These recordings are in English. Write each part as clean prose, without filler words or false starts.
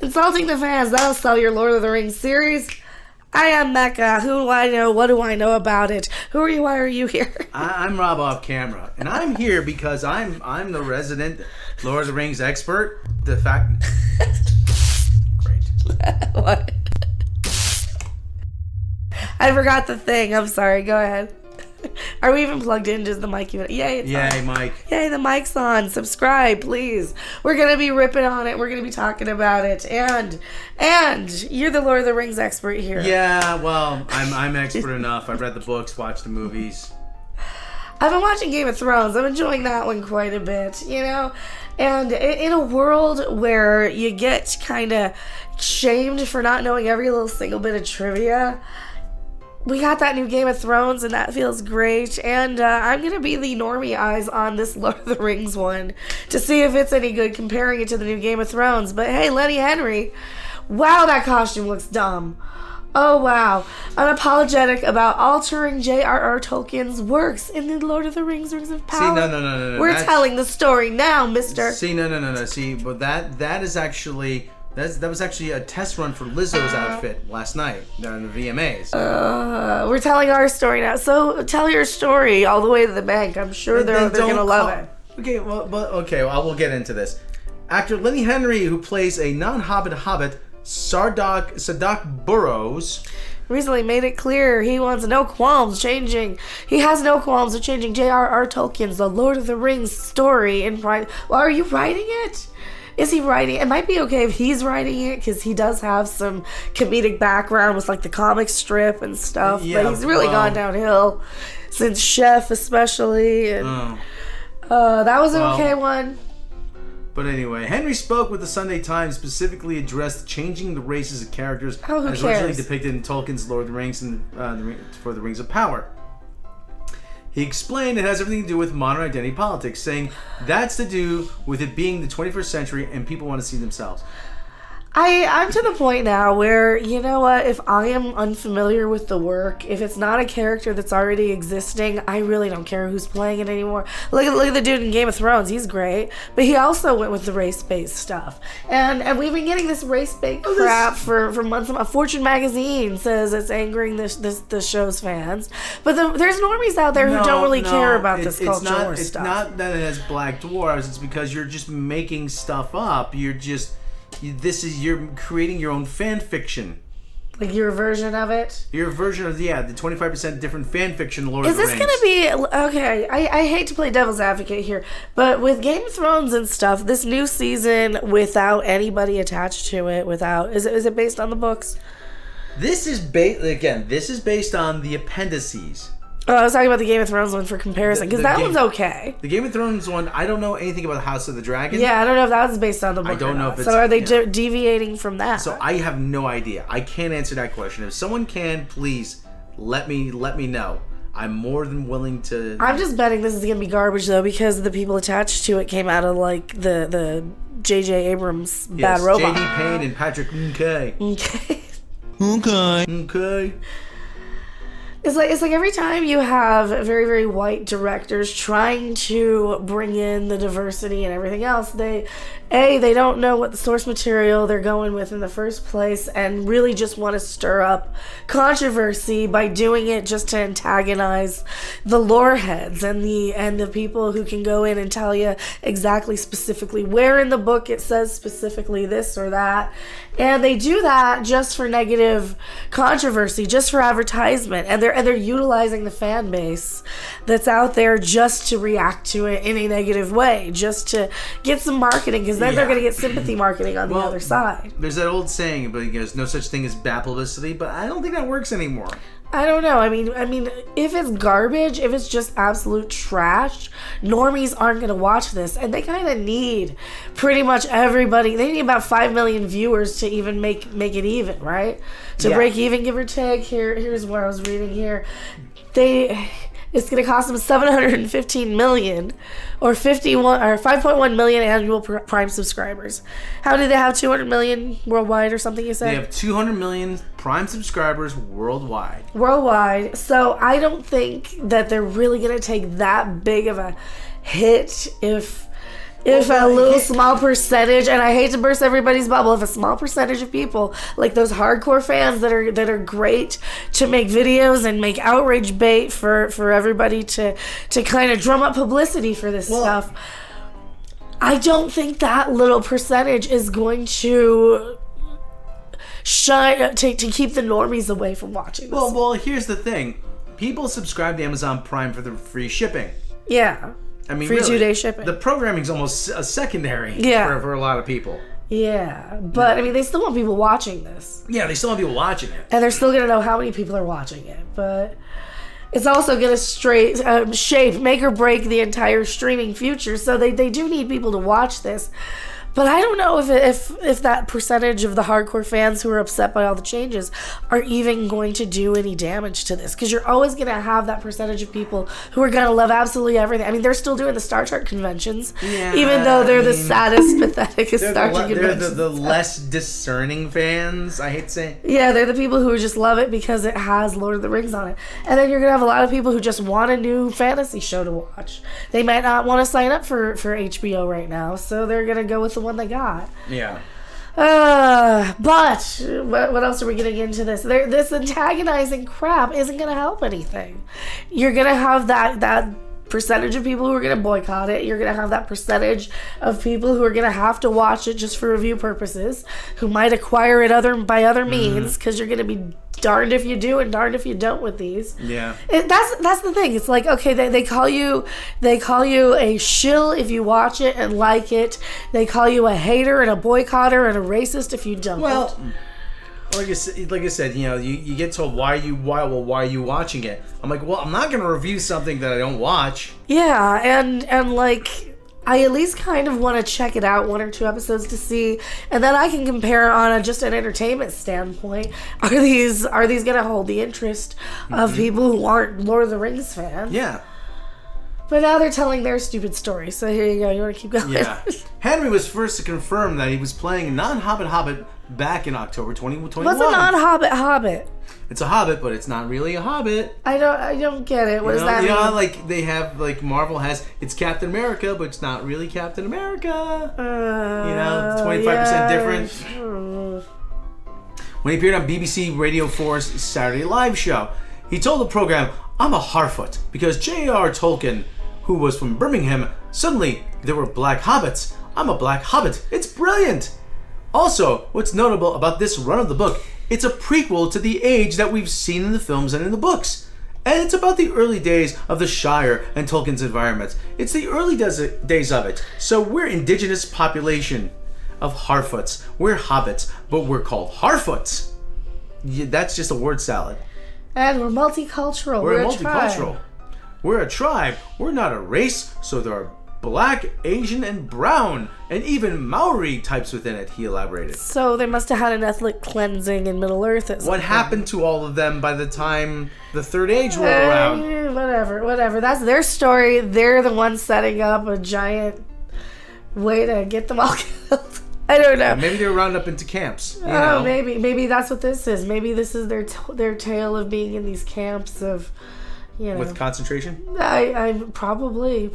Insulting the fans, that'll sell your Lord of the Rings series. I am Mecca. Who do I know? What do I know about it? Who are you? Why are you here? I'm Rob off camera, and I'm here because I'm the resident Lord of the Rings expert. The fact... Great. What? I forgot the thing. I'm sorry. Go ahead. Are we even plugged in? Does the mic even... Yay, it's Yay, on. Mike. Yay, the mic's on. Subscribe, please. We're going to be ripping on it. We're going to be talking about it. And you're the Lord of the Rings expert here. Yeah, well, I'm expert enough. I've read the books, watched the movies. I've been watching Game of Thrones. I'm enjoying that one quite a bit, you know? And in a world where you get kind of shamed for not knowing every little single bit of trivia... We got that new Game of Thrones, and that feels great. And I'm going to be the normie eyes on this Lord of the Rings one to see if it's any good comparing it to the new Game of Thrones. But hey, Lenny Henry, wow, that costume looks dumb. Oh, wow. Unapologetic about altering J.R.R. Tolkien's works in the Lord of the Rings, Rings of Power. See, no. We're telling the story now, mister. See, no. See, but that is actually... That was actually a test run for Lizzo's outfit last night in the VMAs. We're telling our story now. So tell your story all the way to the bank. I'm sure they're going to love it. Okay, well, we'll get into this. Actor Lenny Henry, who plays a non-Hobbit hobbit, Sadak Burrows, recently made it clear he wants no qualms changing. He has no qualms of changing J.R.R. Tolkien's The Lord of the Rings story in pride. Well, are you writing it? Is he writing? It might be okay if he's writing it because he does have some comedic background with like the comic strip and stuff. Yeah, but he's really gone downhill since Chef, especially. And that was an okay one. But anyway, Henry spoke with the Sunday Times, specifically addressed changing the races of characters as originally depicted in Tolkien's Lord of the Rings and for the Rings of Power. He explained it has everything to do with modern identity politics, saying that's to do with it being the 21st century and people want to see themselves. I'm to the point now where, you know what, if I am unfamiliar with the work, if it's not a character that's already existing, I really don't care who's playing it anymore. Look at the dude in Game of Thrones, he's great, but he also went with the race-based stuff. And we've been getting this race-based crap for months and months. Fortune magazine says it's angering the show's fans. But there's normies out there who don't really care about this culture or stuff. It's not that it has black dwarves, it's because you're just making stuff up. You're creating your own fan fiction. Like your version of it? Your version of, the 25% different fan fiction Lord of the Rings. Is this going to be... Okay, I hate to play devil's advocate here, but with Game of Thrones and stuff, this new season without anybody attached to it, is it based on the books? This is based on the appendices. Oh, I was talking about the Game of Thrones one for comparison, because that one's okay. The Game of Thrones one, I don't know anything about the House of the Dragon. Yeah, I don't know if that was based on the book. I don't know if it's... So are they deviating from that? So I have no idea. I can't answer that question. If someone can, please let me know. I'm more than willing to... I'm just betting this is going to be garbage, though, because the people attached to it came out of, like, the J.J. Abrams Bad Robot. J.D. Payne and Patrick McKay. Okay. It's like every time you have very, very white directors trying to bring in the diversity and everything else, they don't know what the source material they're going with in the first place and really just want to stir up controversy by doing it just to antagonize the lore heads and the people who can go in and tell you exactly specifically where in the book it says specifically this or that. And they do that just for negative controversy, just for advertisement. And they're utilizing the fan base that's out there just to react to it in a negative way, just to get some marketing, because then they're going to get sympathy marketing on the other side. There's that old saying, but there's no such thing as bad publicity, but I don't think that works anymore. I don't know. I mean, if it's garbage, if it's just absolute trash, normies aren't going to watch this. And they kind of need pretty much everybody. They need about 5 million viewers to even make it even, right? To break even, give or take. Here's what I was reading here. It's going to cost them $715 million or 5.1 million annual Prime subscribers. How do they have 200 million worldwide or something you said? They have 200 million Prime subscribers worldwide. So I don't think that they're really going to take that big of a hit if If a little small percentage, and I hate to burst everybody's bubble, if a small percentage of people, like those hardcore fans that are great to make videos and make outrage bait for everybody to kind of drum up publicity for this stuff, I don't think that little percentage is going to to keep the normies away from watching this. Well, here's the thing. People subscribe to Amazon Prime for the free shipping. Yeah. I mean, free really, 2-day shipping. The programming's almost a secondary for a lot of people. Yeah, but I mean, they still want people watching this. Yeah, they still want people watching it. And they're still going to know how many people are watching it. But it's also going to shape, make or break the entire streaming future. So they do need people to watch this. But I don't know if that percentage of the hardcore fans who are upset by all the changes are even going to do any damage to this. Because you're always going to have that percentage of people who are going to love absolutely everything. I mean, they're still doing the Star Trek conventions. Yeah, even though they're the saddest, pathetic Star Trek conventions. They're the less discerning fans, I hate to say. Yeah, they're the people who just love it because it has Lord of the Rings on it. And then you're going to have a lot of people who just want a new fantasy show to watch. They might not want to sign up for HBO right now, so they're going to go with the one they got. Yeah. But what else are we getting into this? This antagonizing crap isn't going to help anything. You're going to have that percentage of people who are going to boycott it. You're going to have that percentage of people who are going to have to watch it just for review purposes, who might acquire it by other means, because you're going to be darned if you do and darned if you don't with these. Yeah. That's the thing. It's like, okay, they call you a shill if you watch it and like it. They call you a hater and a boycotter and a racist if you don't. Well, like I said, you know, you get told why are you watching it? I'm like, well, I'm not going to review something that I don't watch. Yeah, and like, I at least kind of want to check it out 1 or 2 episodes to see, and then I can compare on just an entertainment standpoint. Are these going to hold the interest of people who aren't Lord of the Rings fans? Yeah. But now they're telling their stupid story, so here you go. You want to keep going? Yeah. Henry was first to confirm that he was playing a non-Hobbit Hobbit back in October 2021. What's a non-Hobbit Hobbit? It's a Hobbit, but it's not really a Hobbit. I don't get it. What does that mean? You know, like they have, like Marvel has, it's Captain America, but it's not really Captain America. 25% different. When he appeared on BBC Radio 4's Saturday Live show, he told the program, "I'm a Harfoot because J.R. Tolkien, who was from Birmingham, suddenly there were black hobbits. I'm a black hobbit. It's brilliant." Also, what's notable about this run of the book, it's a prequel to the age that we've seen in the films and in the books. And it's about the early days of the Shire and Tolkien's environment. It's the early days of it. So we're indigenous population of Harfoots. We're hobbits, but we're called Harfoots. Yeah, that's just a word salad. And we're multicultural. We're multicultural. We're a tribe. We're not a race, so there are Black, Asian, and brown, and even Maori types within it, he elaborated. So they must have had an ethnic cleansing in Middle Earth at some What point. happened to all of them by the time the Third Age rolled around? Whatever. That's their story. They're the ones setting up a giant way to get them all killed. I don't know. Maybe they were rounded up into camps. You know? Maybe that's what this is. Maybe this is their tale of being in these camps of, you know. With concentration? I probably.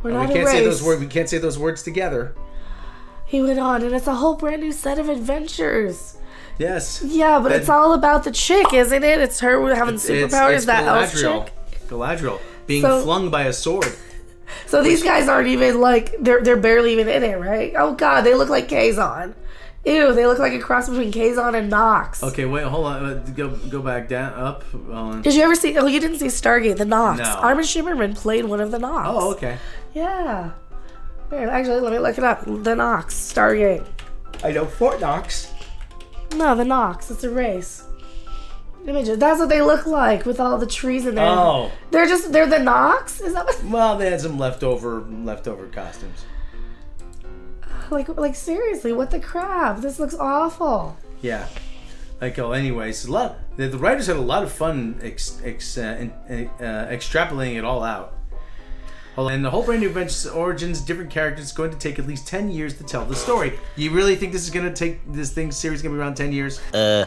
We're not we can't a race. say those words. We can't say those words together. He went on, and it's a whole brand new set of adventures. Yes. Yeah, but it's all about the chick, isn't it? It's her having superpowers. It's that elf chick. Galadriel being flung by a sword. So these guys aren't even like they're barely even in it, right? Oh God, they look like Kazon. Ew, they look like a cross between Kazon and Nox. Okay, wait, hold on. Go back down, up. Did you ever see? Oh, you didn't see Stargate, the Nox. No. Armin Shimmerman played one of the Nox. Oh, okay. Yeah. Here, actually, let me look it up. The Nox, Stargate. I know Fort Knox. No, the Nox. It's a race. Images. That's what they look like with all the trees in there. Oh. They're the Nox? Is that what? Well, they had some leftover costumes. Like seriously, what the crap? This looks awful. Yeah. Anyways, the writers had a lot of fun extrapolating it all out. And the whole brand new adventure origins, different characters, is going to take at least 10 years to tell the story. You really think this series is going to be around 10 years? No.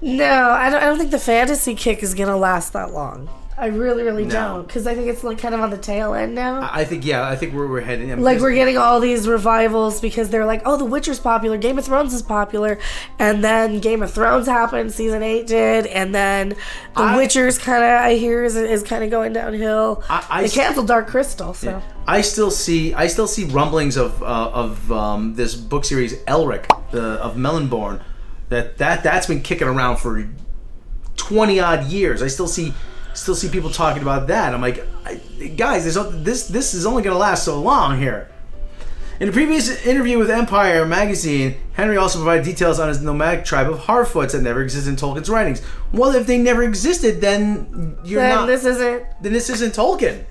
No, I don't think the fantasy kick is going to last that long. I really, really don't, because I think it's like kind of on the tail end now. I think we're heading. Like we're getting all these revivals because they're like, oh, The Witcher's popular, Game of Thrones is popular, and then Game of Thrones happened, season 8 did, and then The Witcher's kind of, I hear, is kind of going downhill. They canceled Dark Crystal, so. Yeah. I still see rumblings of this book series Elric, of Melonborn, that's been kicking around for 20 odd years. I still see people talking about that. I'm like, guys, this is only going to last so long here. In a previous interview with Empire magazine, Henry also provided details on his nomadic tribe of Harfoots that never existed in Tolkien's writings. Well, if they never existed, then this isn't Tolkien.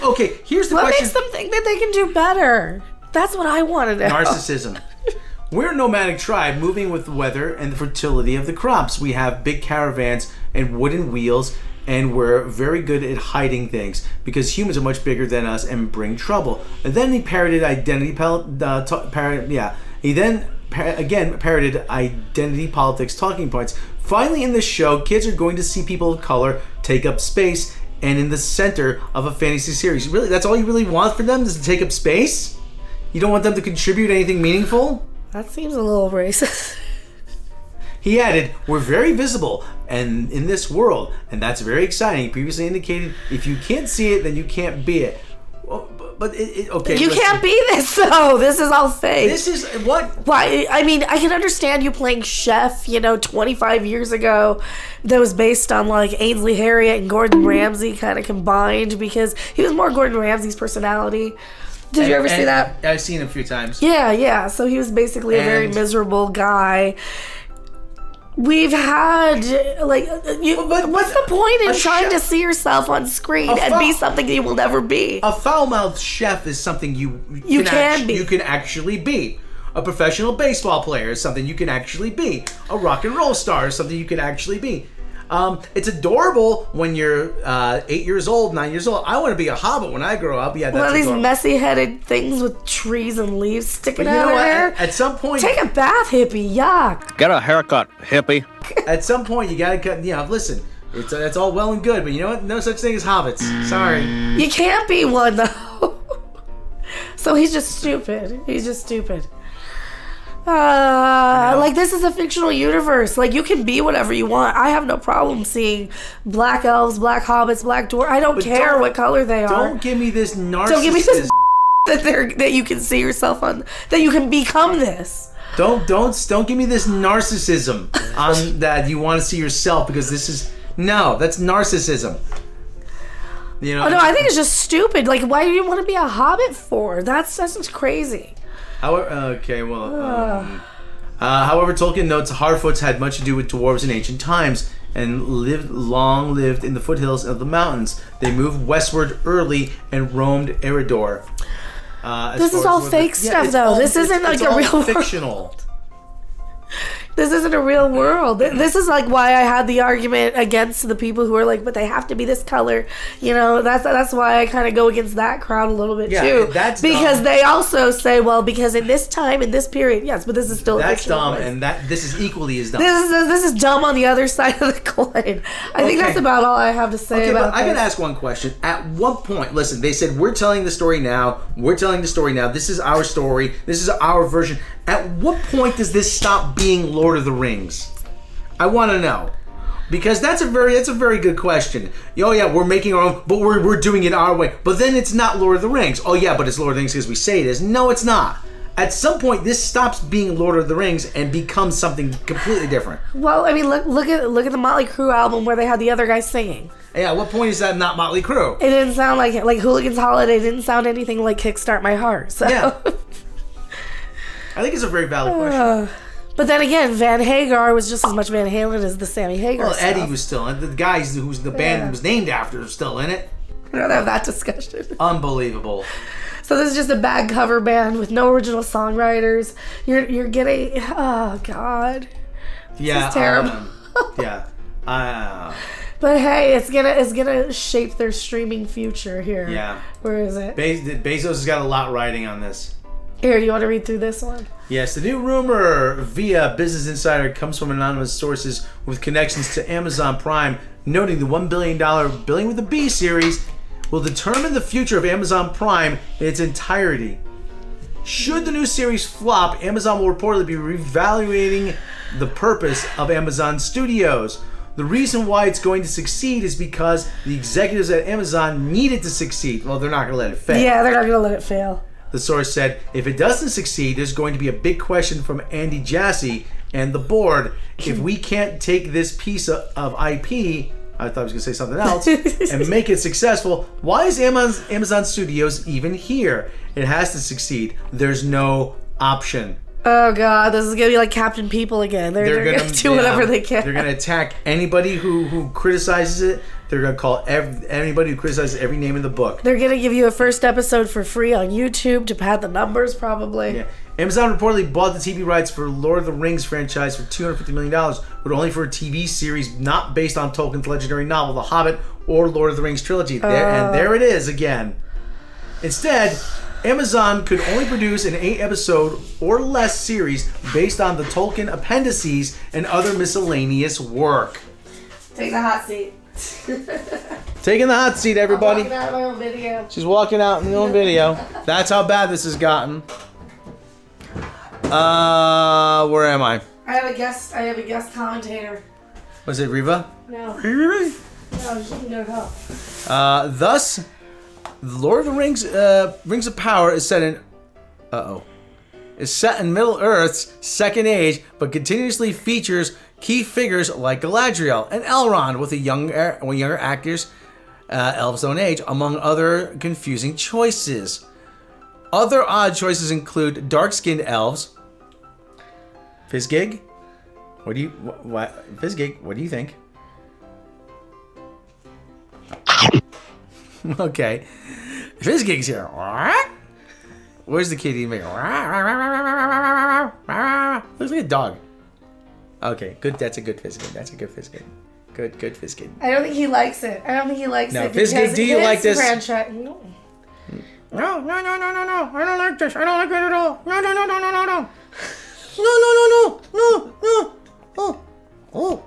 Okay, here's the question. What makes them think that they can do better? That's what I want to know. Narcissism. We're a nomadic tribe moving with the weather and the fertility of the crops. We have big caravans and wooden wheels, and we're very good at hiding things because humans are much bigger than us and bring trouble. And then he parroted parroted identity politics talking points. Finally, in this show, kids are going to see people of color take up space and in the center of a fantasy series. Really, that's all you really want for them, is to take up space? You don't want them to contribute anything meaningful? That seems a little racist. He added, we're very visible and in this world, and that's very exciting. He previously indicated, if you can't see it, then you can't be it. Well, but okay. You can't be this, though. This is all fake. This is what? Why? I mean, I can understand you playing Chef, 25 years ago, that was based on like Ainsley Harriott and Gordon Ramsay kind of combined, because he was more Gordon Ramsay's personality. Did you ever see that? I've seen him a few times. Yeah. So he was basically a very miserable guy. We've had, what's the point in trying to see yourself on screen and be something you will never be? A foul-mouthed chef is something you can actually be. A professional baseball player is something you can actually be. A rock and roll star is something you can actually be. It's adorable when you're 8 years old, 9 years old. I want to be a hobbit when I grow up. Yeah, that's these messy-headed things with trees and leaves sticking out of there. At some point, take a bath, hippie. Yuck. Get a haircut, hippie. At some point, you gotta cut. Listen, it's all well and good, but you know what? No such thing as hobbits. Sorry. You can't be one though. So he's just stupid. Like, this is a fictional universe. Like, you can be whatever you want. I have no problem seeing black elves, black hobbits, black dwarves. I don't care what color they are. Don't give me this narcissism. Don't give me this that you can see yourself on, that you can become this. Don't give me this narcissism on that you want to see yourself, because that's narcissism. Oh, no, I think it's just stupid. Like, why do you want to be a hobbit for? That's just crazy. However, Tolkien notes Harfoots had much to do with dwarves in ancient times and lived in the foothills of the mountains. They moved westward early and roamed Eredor. This is all fake stuff, though. This isn't like a real fictional world. This isn't a real world. This is like why I had the argument against the people who are like, but they have to be this color. That's why I kind of go against that crowd a little bit too. That's because dumb. They also say, well, because in this time, in this period, yes, but this is still that's dumb, place. And this is equally as dumb. This is dumb on the other side of the coin. I think that's about all I have to say about this. I gotta ask one question. At what point? Listen, they said we're telling the story now. This is our story. This is our version. At what point does this stop being Lord of the Rings? I want to know, because that's a very good question. Oh yeah, we're making our own, but we're doing it our way. But then it's not Lord of the Rings. Oh yeah, but it's Lord of the Rings because we say it is. No, it's not. At some point, this stops being Lord of the Rings and becomes something completely different. Well, I mean, look at the Motley Crue album where they had the other guy singing. Yeah, at what point is that not Motley Crue? It didn't sound like Hooligan's Holiday. Didn't sound anything like Kickstart My Heart. So. Yeah. I think it's a very valid question. But then again, Van Hagar was just as much Van Halen as the Sammy Hagar stuff. Eddie was still in it. The guys who's the band was named after was still in it. We'd rather have that discussion. Unbelievable. So this is just a bad cover band with no original songwriters. You're getting, oh God. Yeah. This is terrible. Yeah. But hey, it's gonna shape their streaming future here. Yeah. Where is it? Bezos has got a lot riding on this. Here, do you want to read through this one? Yes, the new rumor via Business Insider comes from anonymous sources with connections to Amazon Prime, noting the $1 billion Billing with a B series will determine the future of Amazon Prime in its entirety. Should the new series flop, Amazon will reportedly be reevaluating the purpose of Amazon Studios. The reason why it's going to succeed is because the executives at Amazon need it to succeed. Well, they're not going to let it fail. Yeah, they're not going to let it fail. The source said, if it doesn't succeed, there's going to be a big question from Andy Jassy and the board. If we can't take this piece of IP, I thought I was going to say something else, and make it successful, why is Amazon Studios even here? It has to succeed. There's no option. Oh, God, this is going to be like Captain People again. They're going to do whatever they can. They're going to attack anybody who criticizes it. They're going to call anybody who criticizes every name in the book. They're going to give you a first episode for free on YouTube to pad the numbers, probably. Yeah. Amazon reportedly bought the TV rights for Lord of the Rings franchise for $250 million, but only for a TV series not based on Tolkien's legendary novel, The Hobbit, or Lord of the Rings trilogy. And there it is again. Instead, Amazon could only produce an 8-episode or less series based on the Tolkien appendices and other miscellaneous work. Take the hot seat. Taking the hot seat, everybody. I'm walking out in my own video. She's walking out in her own video. That's how bad this has gotten. Where am I? I have a guest commentator. Was it Riva? No. No, she can go help. Thus, the Lord of the Rings, Rings of Power is set in Middle Earth's second age, but continuously features key figures like Galadriel and Elrond with younger actors, elves own age, among other confusing choices. Other odd choices include dark-skinned elves. Fizzgig? Fizzgig, what do you think? Okay. Fizzgig's here. Where's the kitty? Looks like a dog. Okay, good. That's a good Fizzgig. Good Fizzgig. I don't think he likes it. No, Fizzgig, do you like this? No. No. I don't like this. I don't like it at all. No. No. Oh.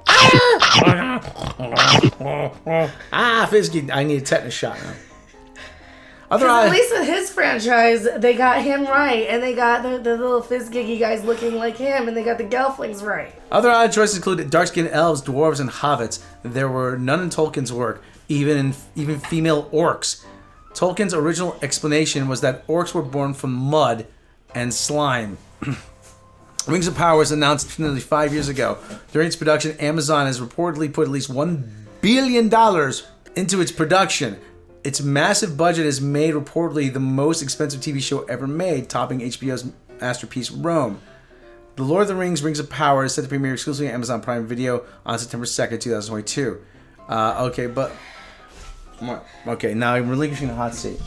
Fizzgig, I need a tetanus shot now. At least with his franchise, they got him right, and they got the little Fizzgiggy guys looking like him, and they got the Gelflings right. Other odd choices included dark-skinned elves, dwarves, and hobbits. There were none in Tolkien's work, even female orcs. Tolkien's original explanation was that orcs were born from mud and slime. Rings of Power was announced nearly 5 years ago. During its production, Amazon has reportedly put at least $1 billion into its production. Its massive budget has made reportedly the most expensive TV show ever made, topping HBO's masterpiece Rome. The Lord of the Rings, Rings of Power is set to premiere exclusively on Amazon Prime Video on September 2nd, 2022. Okay, now I'm relinquishing the hot seat.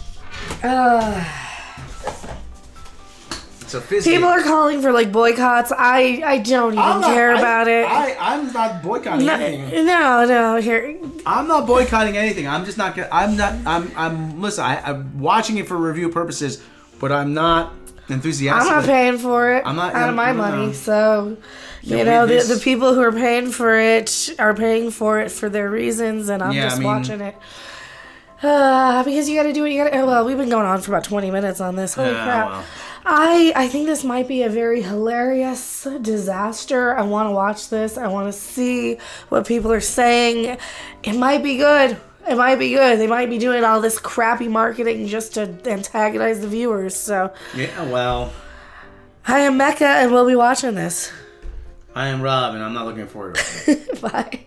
So people are calling for like boycotts. I don't even care about it. I'm not boycotting anything. No. Here. I'm not boycotting anything. I'm just not gonna. Listen. I'm watching it for review purposes, but I'm not enthusiastic. I'm not paying for it. I'm not out of my money. So, the people who are paying for it are paying for it for their reasons, and I'm just watching it. Because you got to do what you got to. Well, we've been going on for about 20 minutes on this. Holy crap. Well. I think this might be a very hilarious disaster. I want to watch this. I want to see what people are saying. It might be good. They might be doing all this crappy marketing just to antagonize the viewers. So yeah, well, I am Mecca, and we'll be watching this. I am Rob, and I'm not looking forward to it. Bye.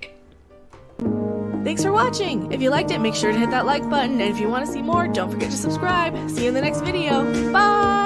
Thanks for watching. If you liked it, make sure to hit that like button. And if you want to see more, don't forget to subscribe. See you in the next video. Bye!